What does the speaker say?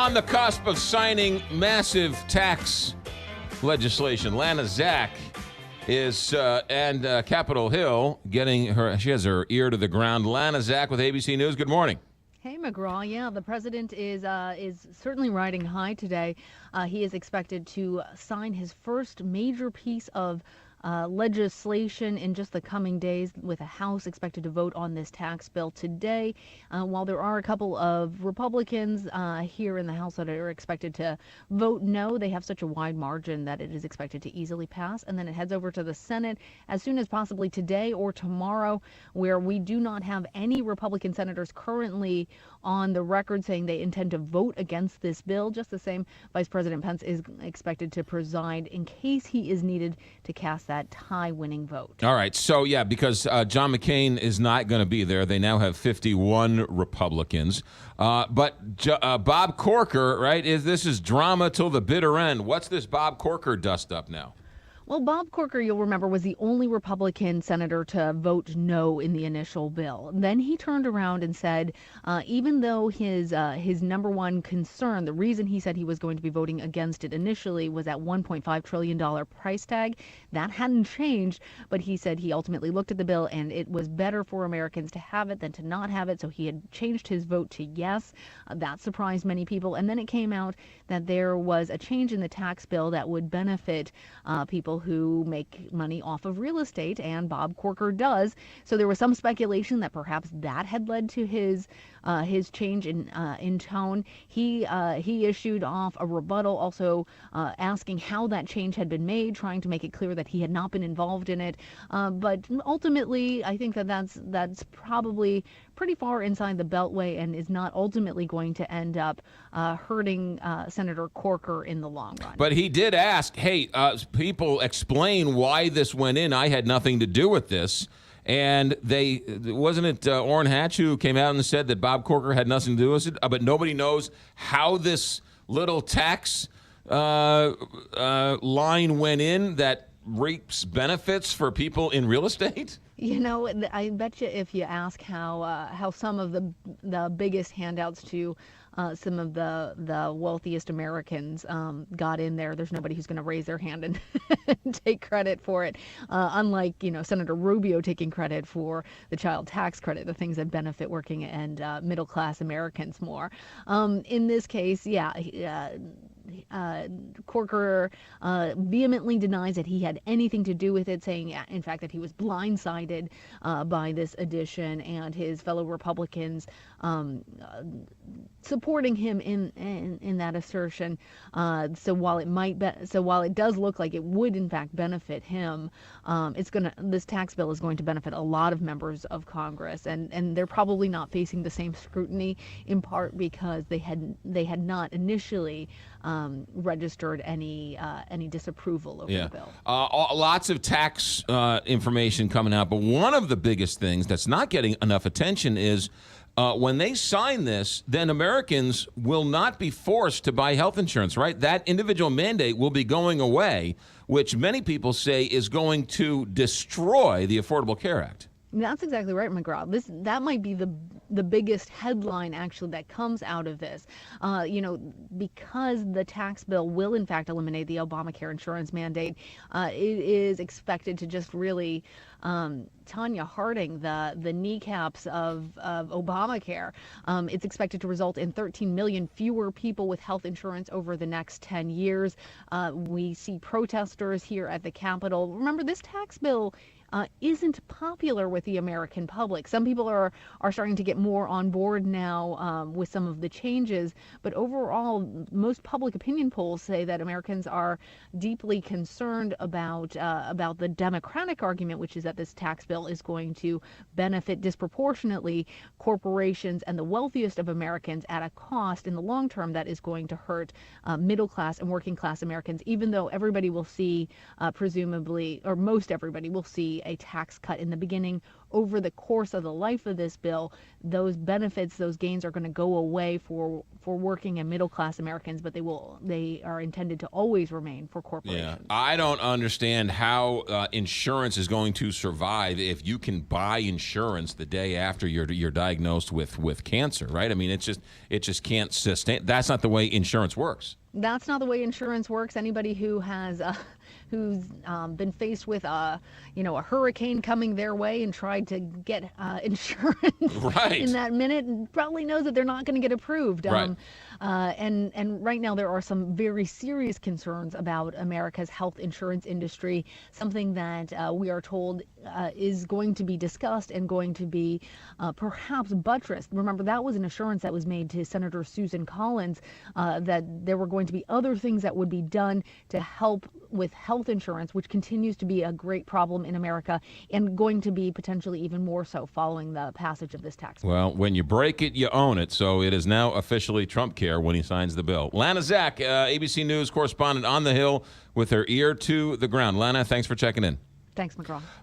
on the cusp of signing massive tax legislation. Lana Zak is, and Capitol Hill, she has her ear to the ground. Lana Zak with ABC News. Good morning. Hey, McGraw. Yeah, the president is certainly riding high today. He is expected to sign his first major piece of legislation in just the coming days, with a House expected to vote on this tax bill today. While there are a couple of Republicans here in the House that are expected to vote no, they have such a wide margin that it is expected to easily pass. And then it heads over to the Senate as soon as possibly today or tomorrow, where we do not have any Republican senators currently on the record saying they intend to vote against this bill. Just the same, Vice President Pence is expected to preside in case he is needed to cast that tie-winning vote. All right. So, yeah, because John McCain is not going to be there. They now have 51 Republicans. But Bob Corker, right, this is drama till the bitter end. What's this Bob Corker dust up now? Well, Bob Corker, you'll remember, was the only Republican senator to vote no in the initial bill. Then he turned around and said, even though his number one concern, the reason he said he was going to be voting against it initially, was that $1.5 trillion price tag, that hadn't changed. But he said he ultimately looked at the bill and it was better for Americans to have it than to not have it. So he had changed his vote to yes. That surprised many people. And then it came out that there was a change in the tax bill that would benefit people who make money off of real estate, and Bob Corker does. So there was some speculation that perhaps that had led to his change in tone. He issued off a rebuttal, also asking how that change had been made, trying to make it clear that he had not been involved in it. But ultimately, I think that's probably pretty far inside the beltway and is not ultimately going to end up hurting Senator Corker in the long run. But he did ask, hey, people explain why this went in. I had nothing to do with this. And wasn't it Orrin Hatch who came out and said that Bob Corker had nothing to do with it, but nobody knows how this little tax line went in that reaps benefits for people in real estate? You know, I bet you if you ask how some of the biggest handouts to some of the wealthiest Americans got in there, there's nobody who's going to raise their hand and take credit for it. Unlike, Senator Rubio taking credit for the child tax credit, the things that benefit working and middle class Americans more. In this case, Corker vehemently denies that he had anything to do with it, saying, in fact, that he was blindsided by this addition, and his fellow Republicans supporting him in that assertion. So while it does look like it would in fact benefit him, this tax bill is going to benefit a lot of members of Congress, and they're probably not facing the same scrutiny, in part because they had not initially registered any disapproval over the bill. Lots of tax information coming out, but one of the biggest things that's not getting enough attention is when they sign this, then Americans will not be forced to buy health insurance, right? That individual mandate will be going away, which many people say is going to destroy the Affordable Care Act. That's exactly right, McGraw. That might be the biggest headline actually that comes out of this. Because the tax bill will in fact eliminate the Obamacare insurance mandate, it is expected to just really Tanya Harding the kneecaps of Obamacare. It's expected to result in 13 million fewer people with health insurance over the next 10 years. We see protesters here at the Capitol. Remember, this tax bill isn't popular with the American public. Some people are starting to get more on board now with some of the changes, but overall, most public opinion polls say that Americans are deeply concerned about the Democratic argument, which is that this tax bill is going to benefit disproportionately corporations and the wealthiest of Americans at a cost in the long term that is going to hurt middle class and working class Americans, even though everybody will see, presumably, or most everybody will see a tax cut in the beginning. over the course of the life of this bill, those benefits, those gains are going to go away for working and middle class Americans, but they are intended to always remain for corporations. Yeah, I don't understand how insurance is going to survive if you can buy insurance the day after you're diagnosed with cancer, right? I mean, it just can't sustain. That's not the way insurance works. That's not the way insurance works. Anybody who has who's been faced with a hurricane coming their way and tried to get insurance right. in that minute probably knows that they're not going to get approved. Right. And right now there are some very serious concerns about America's health insurance industry, something that we are told is going to be discussed and going to be perhaps buttressed. Remember, that was an assurance that was made to Senator Susan Collins that there were going to be other things that would be done to help with health insurance, which continues to be a great problem in America and going to be potentially even more so following the passage of this tax bill. Well, when you break it, you own it. So it is now officially Trump care when he signs the bill. Lana Zak, ABC News correspondent on the Hill with her ear to the ground. Lana, thanks for checking in. Thanks, McGraw.